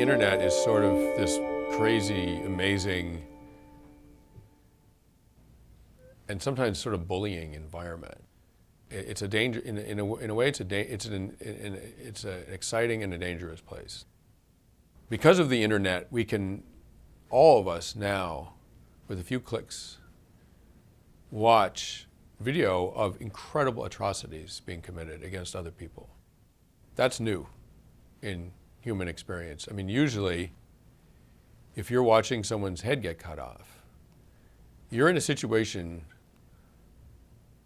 internet is sort of this crazy, amazing, and sometimes sort of bullying environment. It's a danger, in a way, it's an exciting and a dangerous place. Because of the internet, we can, all of us now, with a few clicks, watch video of incredible atrocities being committed against other people. That's new in human experience. I mean, usually, if you're watching someone's head get cut off, you're in a situation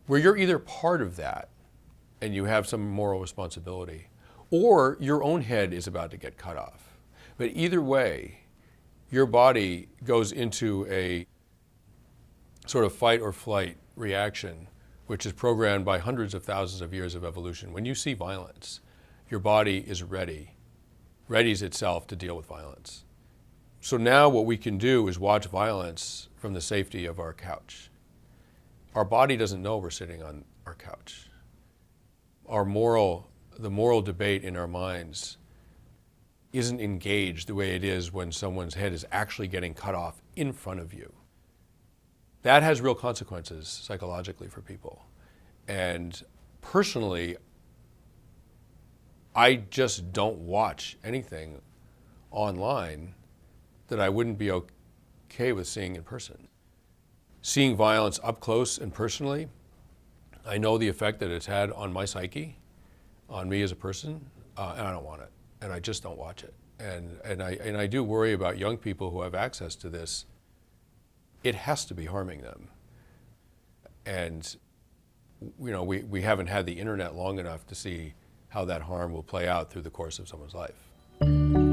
where you're either part of that and you have some moral responsibility, or your own head is about to get cut off. But either way, your body goes into a sort of fight or flight reaction, which is programmed by hundreds of thousands of years of evolution. When you see violence, your body is readies itself to deal with violence. So now what we can do is watch violence from the safety of our couch. Our body doesn't know we're sitting on our couch. The moral debate in our minds isn't engaged the way it is when someone's head is actually getting cut off in front of you. That has real consequences psychologically for people. And personally, I just don't watch anything online that I wouldn't be okay with seeing in person. Seeing violence up close and personally, I know the effect that it's had on my psyche, on me as a person, and I don't want it. And I just don't watch it. And I do worry about young people who have access to this. It has to be harming them. And you know, we haven't had the internet long enough to see how that harm will play out through the course of someone's life.